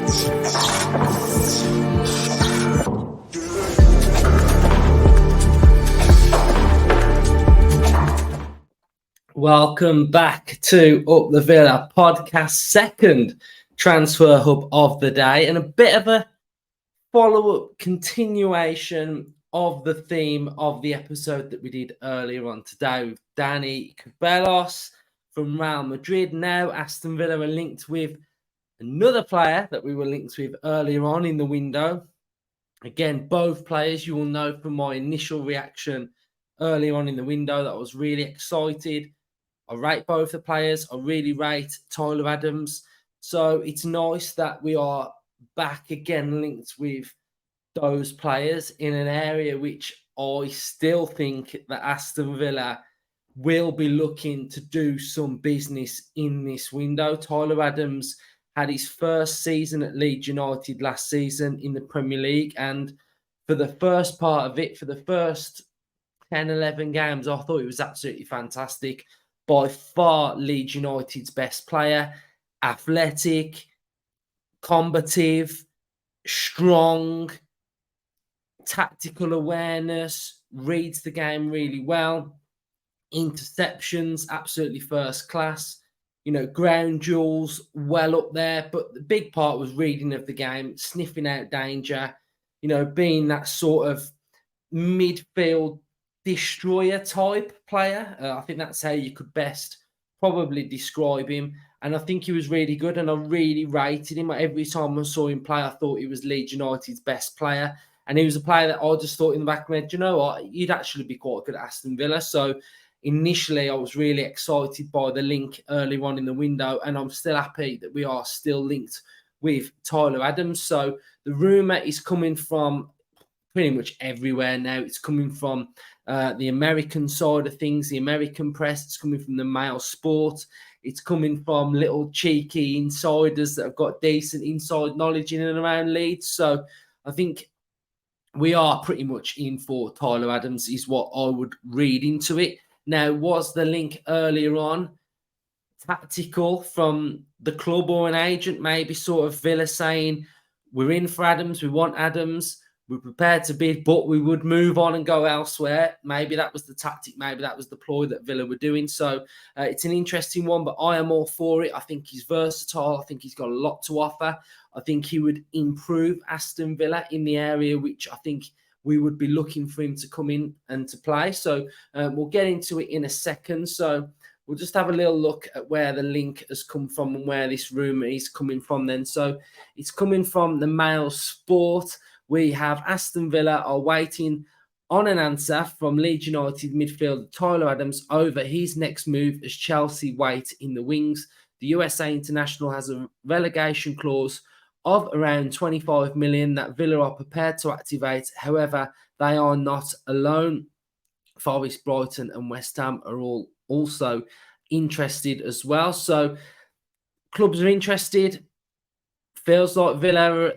Welcome back to Up the Villa podcast, second transfer hub of the day, and a bit of a follow-up continuation of the theme of the episode that we did earlier on today with Danny Cabellos from Real Madrid. Now Aston Villa are linked with another player that we were linked with earlier on in the window. Again, both players you will know from my initial reaction earlier on in the window that I was really excited. I rate both the players. I really rate Tyler Adams. So it's nice that we are back again linked with those players in an area which I still think that Aston Villa will be looking to do some business in this window. Tyler Adams had his first season at Leeds United last season in the Premier League. And for the first part of it, for the first 10, 11 games, I thought it was absolutely fantastic. By far, Leeds United's best player, athletic, combative, strong, tactical awareness, reads the game really well, interceptions, absolutely first class, ground duels, well up there. But the big part was reading of the game, sniffing out danger, being that sort of midfield destroyer type player. I think that's how you could best probably describe him. And I think he was really good, and I really rated him. Every time I saw him play, I thought he was Leeds United's best player. And he was a player that I just thought in the back of my head, you know what, he'd actually be quite good at Aston Villa. So initially, I was really excited by the link early on in the window, and I'm still happy that we are still linked with Tyler Adams. So the rumour is coming from pretty much everywhere now. It's coming from the American side of things, the American press. It's coming from the Mail Sport. It's coming from little cheeky insiders that have got decent inside knowledge in and around Leeds. So I think we are pretty much in for Tyler Adams is what I would read into it. Now, was the link earlier on tactical from the club or an agent, maybe sort of Villa saying, we're in for Adams, we want Adams, we're prepared to bid, but we would move on and go elsewhere. Maybe that was the tactic. Maybe that was the ploy that Villa were doing. So it's an interesting one, but I am all for it. I think he's versatile. I think he's got a lot to offer. I think he would improve Aston Villa in the area which I think we would be looking for him to come in and to play. So we'll get into it in a second. So we'll just have a little look at where the link has come from and where this rumour is coming from then. So it's coming from the Mail Sport. We have Aston Villa are waiting on an answer from Leeds United midfielder Tyler Adams over his next move as Chelsea wait in the wings. The USA international has a relegation clause of around 25 million that Villa are prepared to activate. However, they are not alone. Forest, Brighton and West Ham are all also interested as well. So clubs are interested. Feels like Villa are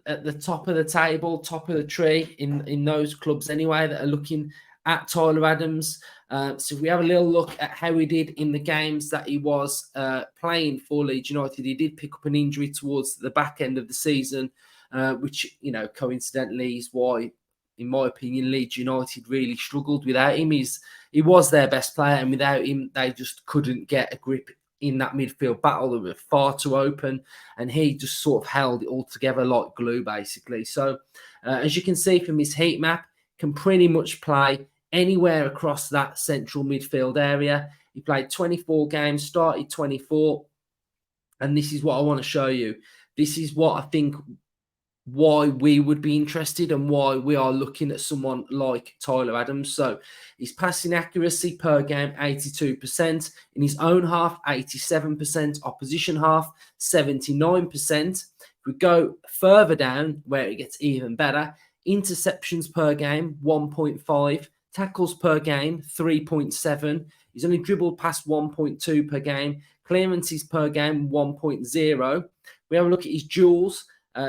at the top of the table, top of the tree in those clubs anyway that are looking at Tyler Adams. So if we have a little look at how he did in the games that he was playing for Leeds United, he did pick up an injury towards the back end of the season, which, coincidentally is why, in my opinion, Leeds United really struggled without him. He was their best player, and without him, they just couldn't get a grip in that midfield battle. They were far too open, and he just sort of held it all together like glue, basically. So, as you can see from his heat map, can pretty much play anywhere across that central midfield area. He played 24 games, started 24, and this is what I want to show you. This is what I think why we would be interested and why we are looking at someone like Tyler Adams. So his passing accuracy per game, 82%. In his own half, 87%. Opposition half, 79%. If we go further down, where it gets even better, interceptions per game, 1.5. Tackles per game, 3.7. He's only dribbled past 1.2 per game. Clearances per game, 1.0. We have a look at his duels.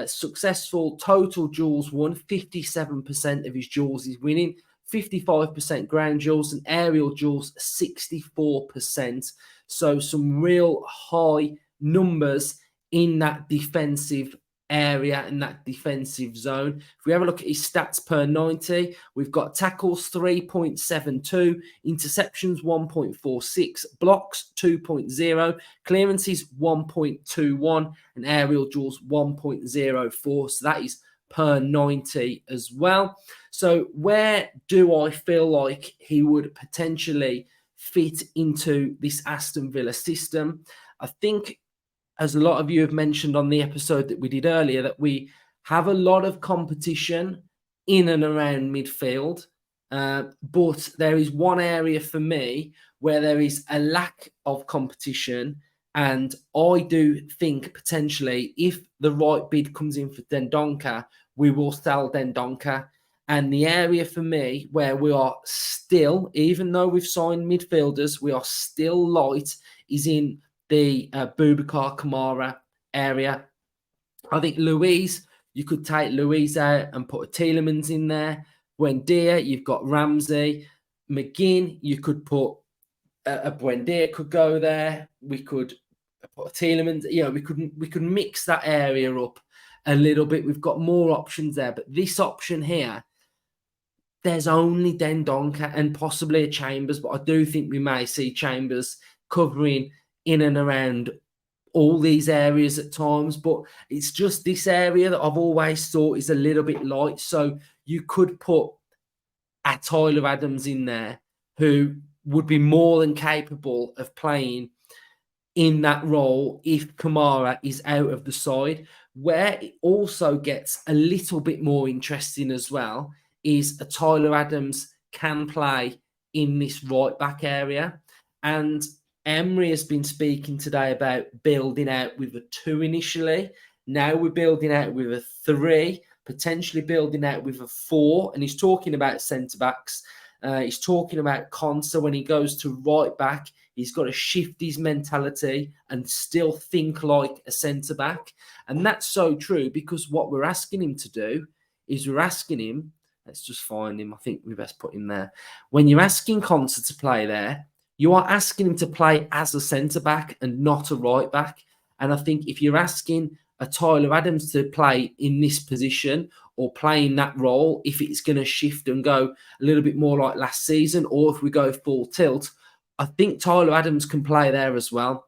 Successful total duels won, 57% of his duels is winning, 55% ground duels, and aerial duels 64%. So some real high numbers in that defensive area in that defensive zone. If we have a look at his stats per 90, we've got tackles 3.72, interceptions 1.46, blocks 2.0, clearances 1.21, and aerial duels 1.04. So that is per 90 as well. So where do I feel like he would potentially fit into this Aston Villa system? I think, as a lot of you have mentioned on the episode that we did earlier, that we have a lot of competition in and around midfield. But there is one area for me where there is a lack of competition. And I do think potentially if the right bid comes in for Dendoncker, we will sell Dendoncker. And the area for me where we are still, even though we've signed midfielders, we are still light, is in the Boubacar Kamara area. I think Luiz, you could take Luiz out and put a Tielemans in there. Buendia, you've got Ramsey. McGinn, you could put a Buendia could go there. We could put a Tielemans. You know, we could mix that area up a little bit. We've got more options there, but this option here, there's only Dendoncker and possibly a Chambers, but I do think we may see Chambers covering in and around all these areas at times, but it's just this area that I've always thought is a little bit light. So you could put a Tyler Adams in there who would be more than capable of playing in that role if Kamara is out of the side. Where it also gets a little bit more interesting as well is a Tyler Adams can play in this right back area. And Emery has been speaking today about building out with a 2 initially. Now we're building out with a 3, potentially building out with a 4. And he's talking about centre-backs. He's talking about Konsa when he goes to right back. He's got to shift his mentality and still think like a centre-back. And that's so true because what we're asking him to do is we're asking him, let's just find him. I think we best put him there. When you're asking Konsa to play there, you are asking him to play as a centre-back and not a right-back. And I think if you're asking a Tyler Adams to play in this position or play in that role, if it's going to shift and go a little bit more like last season, or if we go full tilt, I think Tyler Adams can play there as well.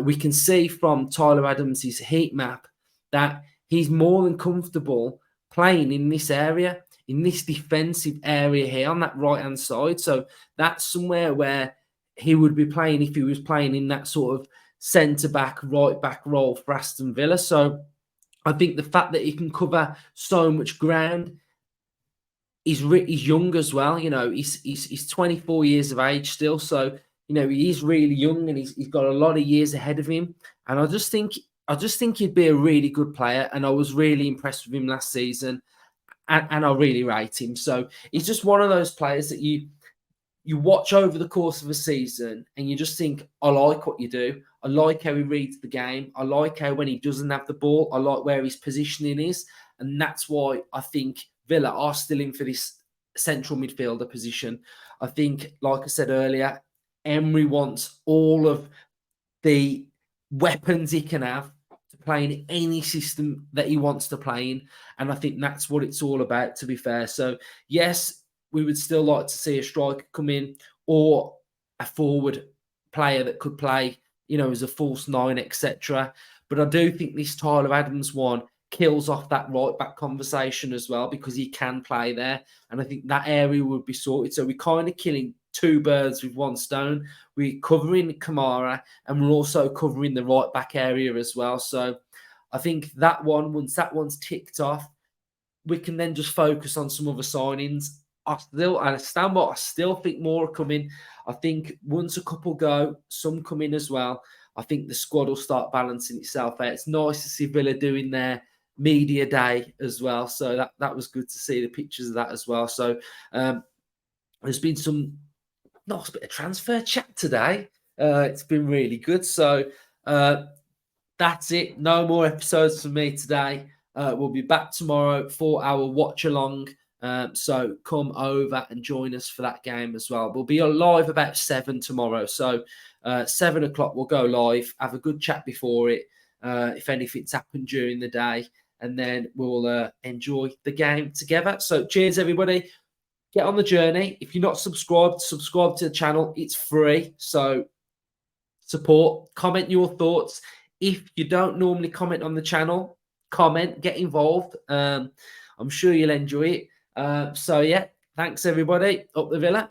We can see from Tyler Adams' heat map that he's more than comfortable playing in this area, in this defensive area here on that right-hand side. So that's somewhere where he would be playing if he was playing in that sort of centre-back, right-back role for Aston Villa. So I think the fact that he can cover so much ground, he's young as well. You know, he's 24 years of age still. So, you know, he is really young and he's got a lot of years ahead of him. And I just think he'd be a really good player. And I was really impressed with him last season. And I really rate him. So he's just one of those players that you watch over the course of a season and you just think, I like what you do. I like how he reads the game. I like how when he doesn't have the ball, I like where his positioning is. And that's why I think Villa are still in for this central midfielder position. I think, like I said earlier, Emery wants all of the weapons he can have to play in any system that he wants to play in. And I think that's what it's all about, to be fair. So, yes, we would still like to see a striker come in or a forward player that could play, you know, as a false 9, etc. But I do think this Tyler Adams one kills off that right back conversation as well because he can play there. And I think that area would be sorted. So we're kind of killing 2 birds with 1 stone. We're covering Kamara and we're also covering the right back area as well. So I think that one, once that one's ticked off, we can then just focus on some other signings. I still think more are coming. I think once a couple go, some come in as well. I think the squad will start balancing itself out. It's nice to see Villa doing their media day as well. So that was good to see the pictures of that as well. So there's been some nice bit of transfer chat today. It's been really good. So that's it. No more episodes for me today. We'll be back tomorrow for our watch along. So come over and join us for that game as well. We'll be live about 7 tomorrow. So 7 o'clock we'll go live, have a good chat before it, if anything's happened during the day. and then we'll enjoy the game together. So cheers, everybody. Get on the journey. If you're not subscribed, subscribe to the channel. It's free. So support, comment your thoughts. If you don't normally comment on the channel, comment, get involved. I'm sure you'll enjoy it. So yeah, thanks everybody. Up the Villa.